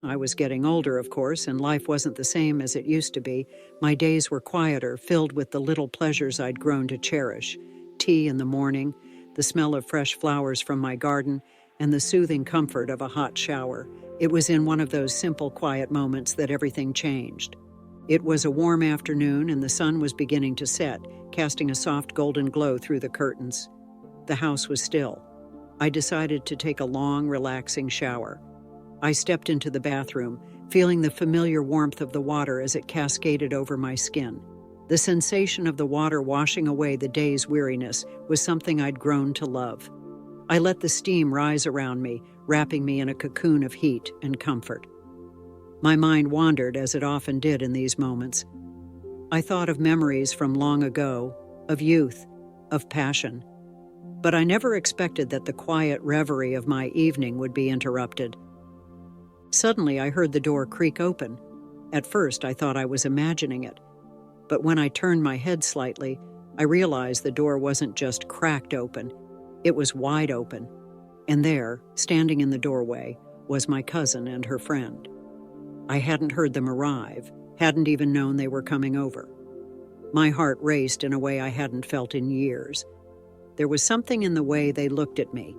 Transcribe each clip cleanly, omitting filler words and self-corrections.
I was getting older, of course, and life wasn't the same as it used to be. My days were quieter, filled with the little pleasures I'd grown to cherish. Tea in the morning, the smell of fresh flowers from my garden, and the soothing comfort of a hot shower. It was in one of those simple, quiet moments that everything changed. It was a warm afternoon, and the sun was beginning to set, casting a soft golden glow through the curtains. The house was still. I decided to take a long, relaxing shower. I stepped into the bathroom, feeling the familiar warmth of the water as it cascaded over my skin. The sensation of the water washing away the day's weariness was something I'd grown to love. I let the steam rise around me, wrapping me in a cocoon of heat and comfort. My mind wandered, as it often did in these moments. I thought of memories from long ago, of youth, of passion. But I never expected that the quiet reverie of my evening would be interrupted. Suddenly, I heard the door creak open. At first, I thought I was imagining it. But when I turned my head slightly, I realized the door wasn't just cracked open. It was wide open. And there, standing in the doorway, was my cousin and her friend. I hadn't heard them arrive, hadn't even known they were coming over. My heart raced in a way I hadn't felt in years. There was something in the way they looked at me,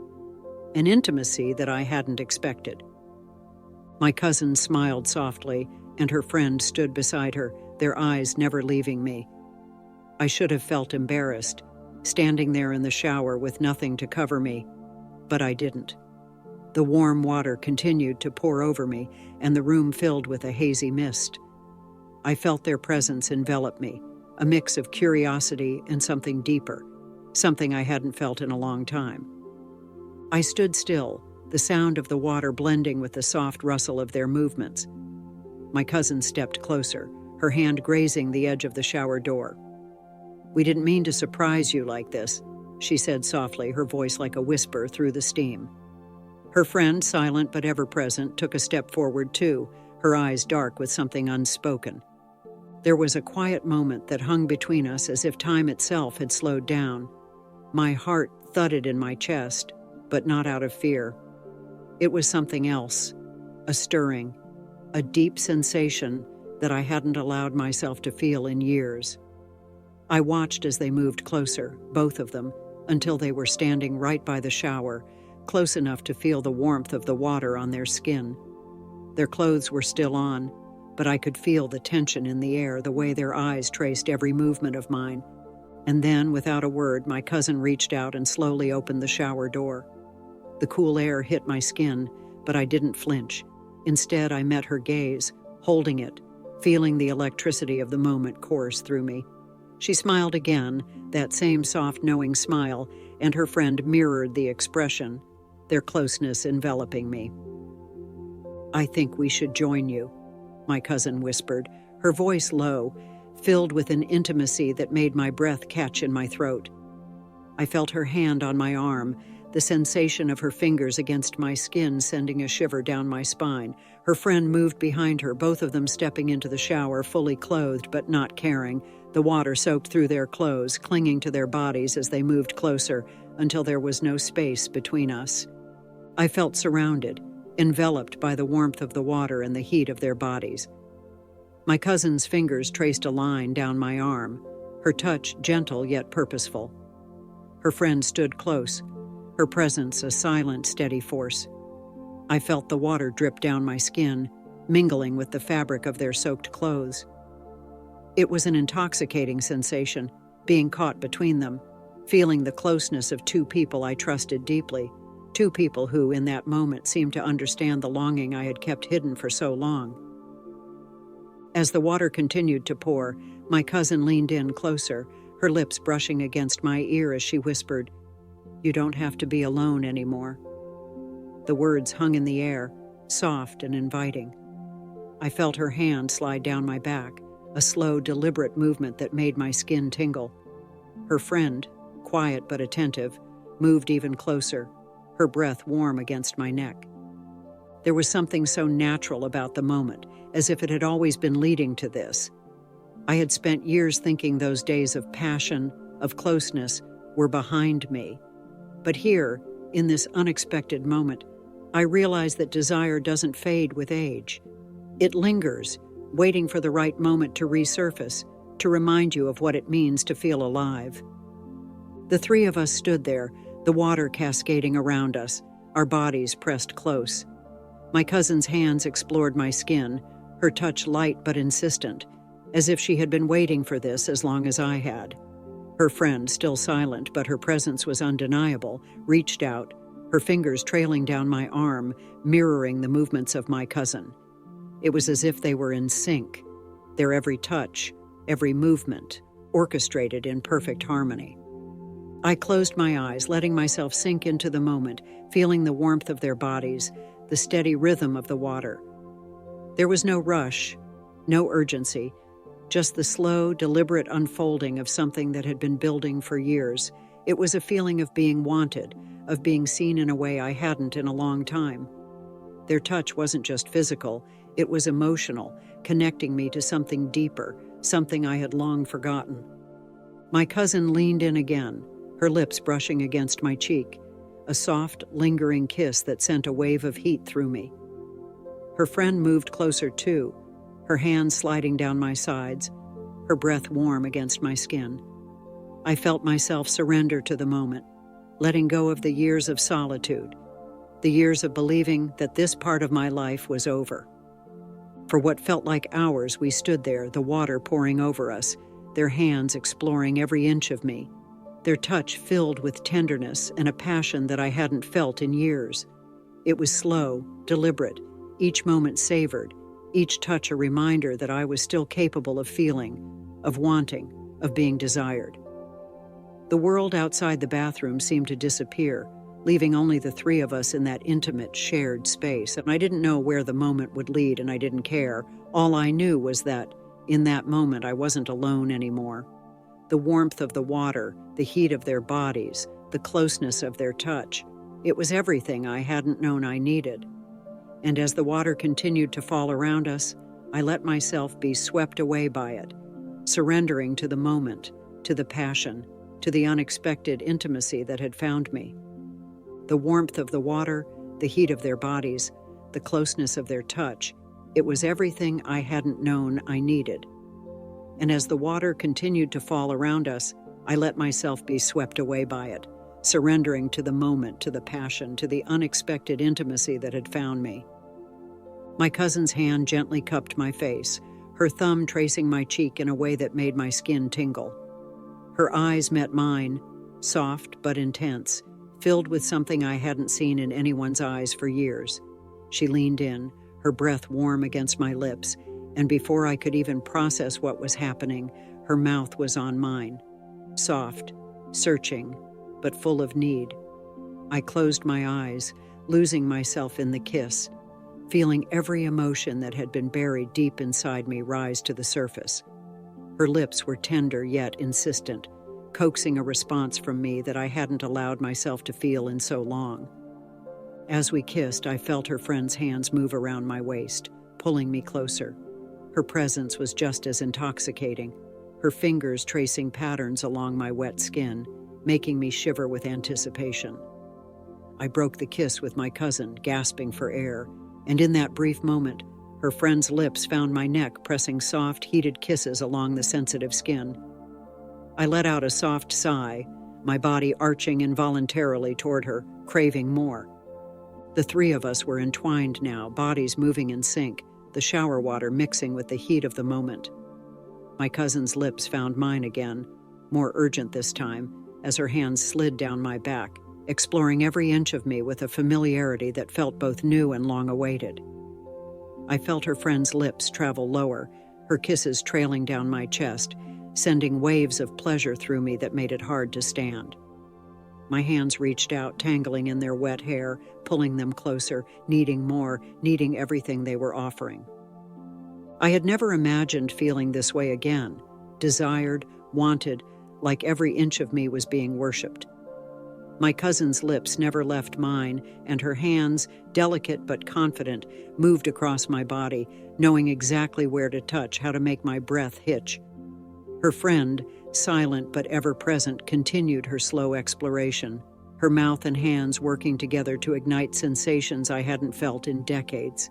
an intimacy that I hadn't expected. My cousin smiled softly, and her friend stood beside her, their eyes never leaving me. I should have felt embarrassed, standing there in the shower with nothing to cover me, but I didn't. The warm water continued to pour over me, and the room filled with a hazy mist. I felt their presence envelop me, a mix of curiosity and something deeper, something I hadn't felt in a long time. I stood still, the sound of the water blending with the soft rustle of their movements. My cousin stepped closer, her hand grazing the edge of the shower door. "We didn't mean to surprise you like this," she said softly, her voice like a whisper through the steam. Her friend, silent but ever-present, took a step forward too, her eyes dark with something unspoken. There was a quiet moment that hung between us as if time itself had slowed down. My heart thudded in my chest, but not out of fear. It was something else, a stirring, a deep sensation that I hadn't allowed myself to feel in years. I watched as they moved closer, both of them, until they were standing right by the shower, close enough to feel the warmth of the water on their skin. Their clothes were still on, but I could feel the tension in the air, the way their eyes traced every movement of mine. And then, without a word, my cousin reached out and slowly opened the shower door. The cool air hit my skin, but I didn't flinch. Instead, I met her gaze, holding it, feeling the electricity of the moment course through me. She smiled again, that same soft, knowing smile, and her friend mirrored the expression, their closeness enveloping me. "I think we should join you," my cousin whispered, her voice low, filled with an intimacy that made my breath catch in my throat. I felt her hand on my arm, the sensation of her fingers against my skin sending a shiver down my spine. Her friend moved behind her, both of them stepping into the shower, fully clothed but not caring. The water soaked through their clothes, clinging to their bodies as they moved closer, until there was no space between us. I felt surrounded, enveloped by the warmth of the water and the heat of their bodies. My cousin's fingers traced a line down my arm, her touch gentle yet purposeful. Her friend stood close, her presence a silent, steady force. I felt the water drip down my skin, mingling with the fabric of their soaked clothes. It was an intoxicating sensation, being caught between them, feeling the closeness of two people I trusted deeply, two people who, in that moment, seemed to understand the longing I had kept hidden for so long. As the water continued to pour, my cousin leaned in closer, her lips brushing against my ear as she whispered, "You don't have to be alone anymore." The words hung in the air, soft and inviting. I felt her hand slide down my back, a slow, deliberate movement that made my skin tingle. Her friend, quiet but attentive, moved even closer, her breath warm against my neck. There was something so natural about the moment, as if it had always been leading to this. I had spent years thinking those days of passion, of closeness, were behind me. But here, in this unexpected moment, I realized that desire doesn't fade with age. It lingers, waiting for the right moment to resurface, to remind you of what it means to feel alive. The three of us stood there, the water cascading around us, our bodies pressed close. My cousin's hands explored my skin, her touch light but insistent, as if she had been waiting for this as long as I had. Her friend, still silent but her presence was undeniable, reached out, her fingers trailing down my arm, mirroring the movements of my cousin. It was as if they were in sync, their every touch, every movement, orchestrated in perfect harmony. I closed my eyes, letting myself sink into the moment, feeling the warmth of their bodies, the steady rhythm of the water. There was no rush, no urgency, just the slow, deliberate unfolding of something that had been building for years. It was a feeling of being wanted, of being seen in a way I hadn't in a long time. Their touch wasn't just physical, it was emotional, connecting me to something deeper, something I had long forgotten. My cousin leaned in again, her lips brushing against my cheek, a soft, lingering kiss that sent a wave of heat through me. Her friend moved closer too, her hands sliding down my sides, her breath warm against my skin. I felt myself surrender to the moment, letting go of the years of solitude, the years of believing that this part of my life was over. For what felt like hours, we stood there, the water pouring over us, their hands exploring every inch of me, their touch filled with tenderness and a passion that I hadn't felt in years. It was slow, deliberate, each moment savored, each touch a reminder that I was still capable of feeling, of wanting, of being desired. The world outside the bathroom seemed to disappear, leaving only the three of us in that intimate, shared space. And I didn't know where the moment would lead, and I didn't care. All I knew was that, in that moment, I wasn't alone anymore. The warmth of the water, the heat of their bodies, the closeness of their touch. It was everything I hadn't known I needed. And as the water continued to fall around us, I let myself be swept away by it, surrendering to the moment, to the passion, to the unexpected intimacy that had found me. The warmth of the water, the heat of their bodies, the closeness of their touch, it was everything I hadn't known I needed. And as the water continued to fall around us, I let myself be swept away by it, surrendering to the moment, to the passion, to the unexpected intimacy that had found me. My cousin's hand gently cupped my face, her thumb tracing my cheek in a way that made my skin tingle. Her eyes met mine, soft but intense, filled with something I hadn't seen in anyone's eyes for years. She leaned in, her breath warm against my lips, and before I could even process what was happening, her mouth was on mine, soft, searching, but full of need. I closed my eyes, losing myself in the kiss, feeling every emotion that had been buried deep inside me rise to the surface. Her lips were tender yet insistent, coaxing a response from me that I hadn't allowed myself to feel in so long. As we kissed, I felt her friend's hands move around my waist, pulling me closer. Her presence was just as intoxicating, her fingers tracing patterns along my wet skin, making me shiver with anticipation. I broke the kiss with my cousin, gasping for air, and in that brief moment, her friend's lips found my neck, pressing soft, heated kisses along the sensitive skin. I let out a soft sigh, my body arching involuntarily toward her, craving more. The three of us were entwined now, bodies moving in sync, the shower water mixing with the heat of the moment. My cousin's lips found mine again, more urgent this time, as her hands slid down my back, exploring every inch of me with a familiarity that felt both new and long-awaited. I felt her friend's lips travel lower, her kisses trailing down my chest, sending waves of pleasure through me that made it hard to stand. My hands reached out, tangling in their wet hair, pulling them closer, needing more, needing everything they were offering. I had never imagined feeling this way again, desired, wanted, like every inch of me was being worshipped. My cousin's lips never left mine, and her hands, delicate but confident, moved across my body, knowing exactly where to touch, how to make my breath hitch. Her friend, silent but ever present, continued her slow exploration, her mouth and hands working together to ignite sensations I hadn't felt in decades.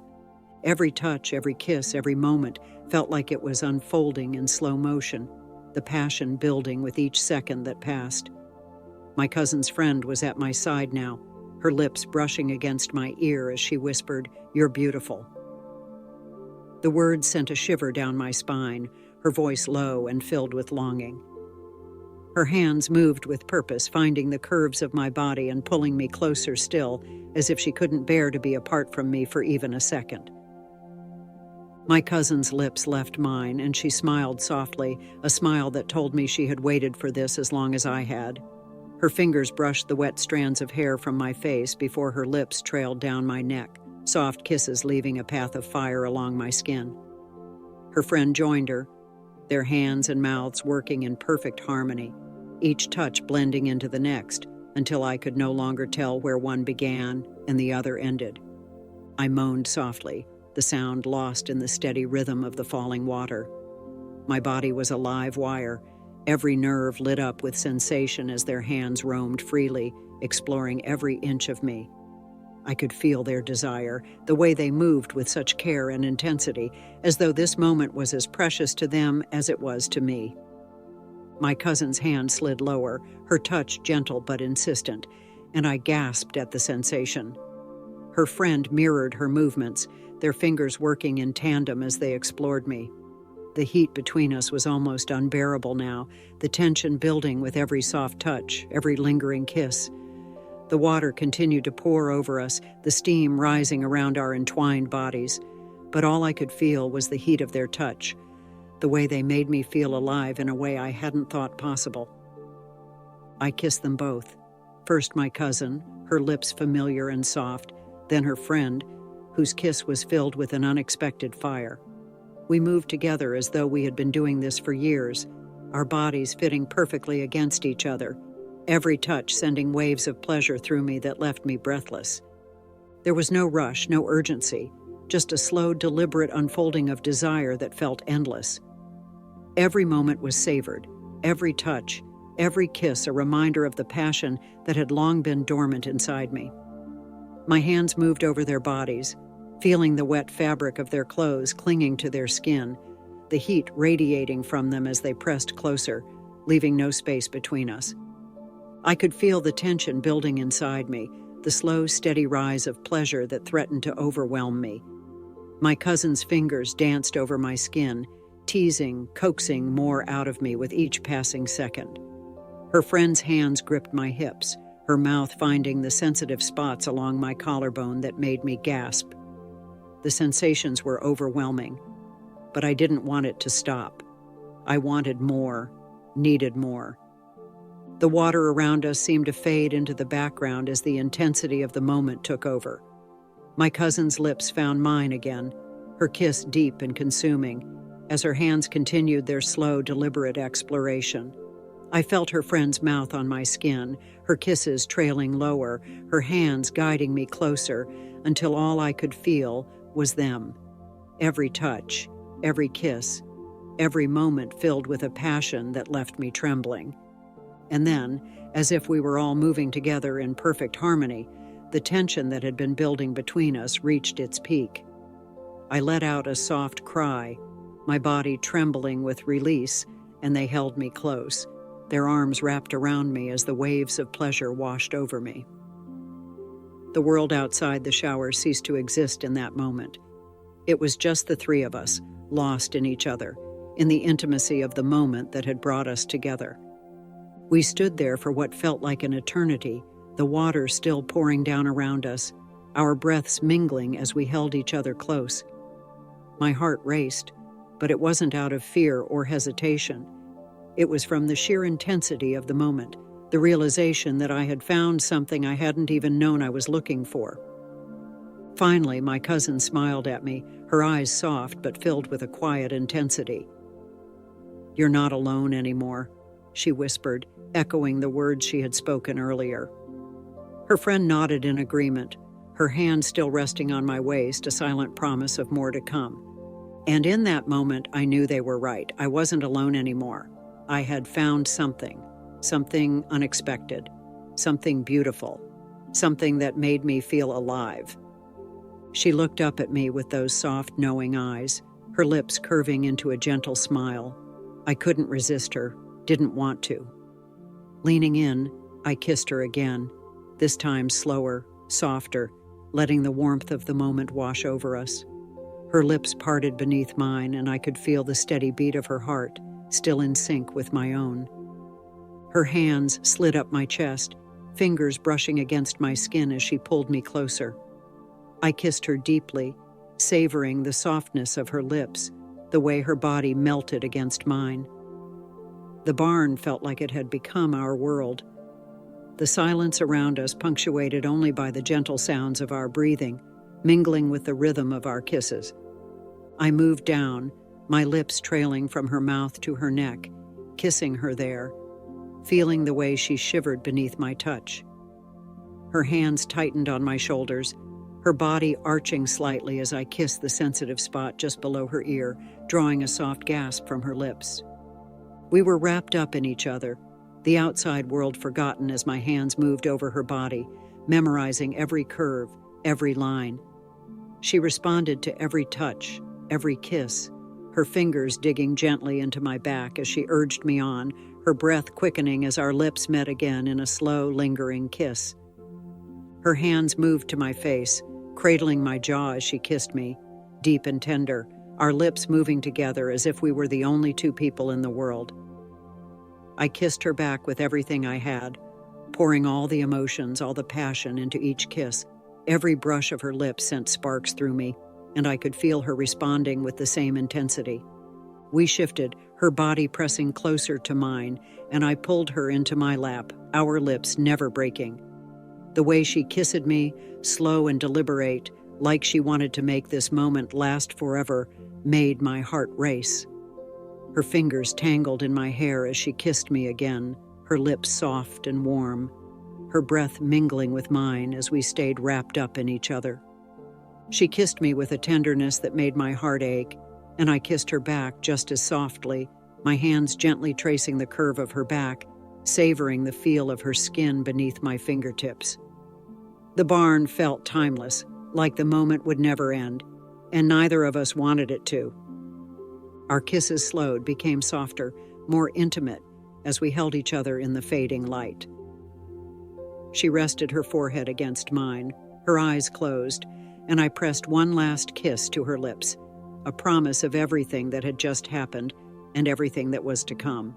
Every touch, every kiss, every moment felt like it was unfolding in slow motion, the passion building with each second that passed. My cousin's friend was at my side now, her lips brushing against my ear as she whispered, "You're beautiful." The words sent a shiver down my spine, her voice low and filled with longing. Her hands moved with purpose, finding the curves of my body and pulling me closer still, as if she couldn't bear to be apart from me for even a second. My cousin's lips left mine, and she smiled softly, a smile that told me she had waited for this as long as I had. Her fingers brushed the wet strands of hair from my face before her lips trailed down my neck, soft kisses leaving a path of fire along my skin. Her friend joined her, their hands and mouths working in perfect harmony, each touch blending into the next, until I could no longer tell where one began and the other ended. I moaned softly, the sound lost in the steady rhythm of the falling water. My body was a live wire, every nerve lit up with sensation as their hands roamed freely, exploring every inch of me. I could feel their desire, the way they moved with such care and intensity, as though this moment was as precious to them as it was to me. My cousin's hand slid lower, her touch gentle but insistent, and I gasped at the sensation. Her friend mirrored her movements, their fingers working in tandem as they explored me. The heat between us was almost unbearable now, the tension building with every soft touch, every lingering kiss. The water continued to pour over us, the steam rising around our entwined bodies, but all I could feel was the heat of their touch, the way they made me feel alive in a way I hadn't thought possible. I kissed them both. First my cousin, her lips familiar and soft, then her friend, whose kiss was filled with an unexpected fire. We moved together as though we had been doing this for years, our bodies fitting perfectly against each other, every touch sending waves of pleasure through me that left me breathless. There was no rush, no urgency, just a slow, deliberate unfolding of desire that felt endless. Every moment was savored, every touch, every kiss a reminder of the passion that had long been dormant inside me. My hands moved over their bodies, feeling the wet fabric of their clothes clinging to their skin, the heat radiating from them as they pressed closer, leaving no space between us. I could feel the tension building inside me, the slow, steady rise of pleasure that threatened to overwhelm me. My cousin's fingers danced over my skin, teasing, coaxing more out of me with each passing second. Her friend's hands gripped my hips, her mouth finding the sensitive spots along my collarbone that made me gasp. The sensations were overwhelming, but I didn't want it to stop. I wanted more, needed more. The water around us seemed to fade into the background as the intensity of the moment took over. My cousin's lips found mine again, her kiss deep and consuming, as her hands continued their slow, deliberate exploration. I felt her friend's mouth on my skin, her kisses trailing lower, her hands guiding me closer, until all I could feel was them. Every touch, every kiss, every moment filled with a passion that left me trembling. And then, as if we were all moving together in perfect harmony, the tension that had been building between us reached its peak. I let out a soft cry, my body trembling with release, and they held me close, their arms wrapped around me as the waves of pleasure washed over me. The world outside the shower ceased to exist in that moment. It was just the three of us, lost in each other, in the intimacy of the moment that had brought us together. We stood there for what felt like an eternity, the water still pouring down around us, our breaths mingling as we held each other close. My heart raced, but it wasn't out of fear or hesitation. It was from the sheer intensity of the moment, the realization that I had found something I hadn't even known I was looking for. Finally, my cousin smiled at me, her eyes soft but filled with a quiet intensity. "You're not alone anymore," she whispered, echoing the words she had spoken earlier. Her friend nodded in agreement, her hand still resting on my waist, a silent promise of more to come. And in that moment, I knew they were right. I wasn't alone anymore. I had found something unexpected, something beautiful, something that made me feel alive. She looked up at me with those soft, knowing eyes, her lips curving into a gentle smile. I couldn't resist her, didn't want to. Leaning in, I kissed her again, this time slower, softer, letting the warmth of the moment wash over us. Her lips parted beneath mine, and I could feel the steady beat of her heart, still in sync with my own. Her hands slid up my chest, fingers brushing against my skin as she pulled me closer. I kissed her deeply, savoring the softness of her lips, the way her body melted against mine. The barn felt like it had become our world. The silence around us punctuated only by the gentle sounds of our breathing, mingling with the rhythm of our kisses. I moved down, my lips trailing from her mouth to her neck, kissing her there, feeling the way she shivered beneath my touch. Her hands tightened on my shoulders, her body arching slightly as I kissed the sensitive spot just below her ear, drawing a soft gasp from her lips. We were wrapped up in each other, the outside world forgotten as my hands moved over her body, memorizing every curve, every line. She responded to every touch, every kiss, her fingers digging gently into my back as she urged me on, her breath quickening as our lips met again in a slow, lingering kiss. Her hands moved to my face, cradling my jaw as she kissed me, deep and tender, our lips moving together as if we were the only two people in the world. I kissed her back with everything I had, pouring all the emotions, all the passion into each kiss. Every brush of her lips sent sparks through me, and I could feel her responding with the same intensity. We shifted, her body pressing closer to mine, and I pulled her into my lap, our lips never breaking. The way she kissed me, slow and deliberate, like she wanted to make this moment last forever, made my heart race. Her fingers tangled in my hair as she kissed me again, her lips soft and warm, her breath mingling with mine as we stayed wrapped up in each other. She kissed me with a tenderness that made my heart ache, and I kissed her back just as softly, my hands gently tracing the curve of her back, savoring the feel of her skin beneath my fingertips. The barn felt timeless, like the moment would never end, and neither of us wanted it to. Our kisses slowed, became softer, more intimate, as we held each other in the fading light. She rested her forehead against mine, her eyes closed, and I pressed one last kiss to her lips, a promise of everything that had just happened and everything that was to come.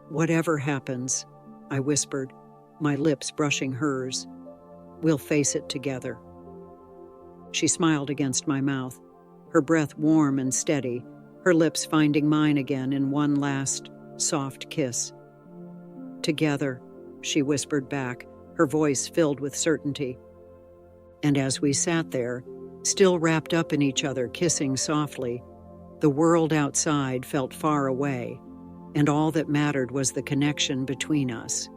"Whatever happens," I whispered, my lips brushing hers, "we'll face it together." She smiled against my mouth, her breath warm and steady, her lips finding mine again in one last, soft kiss. "Together," she whispered back, her voice filled with certainty. And as we sat there, still wrapped up in each other, kissing softly, the world outside felt far away, and all that mattered was the connection between us.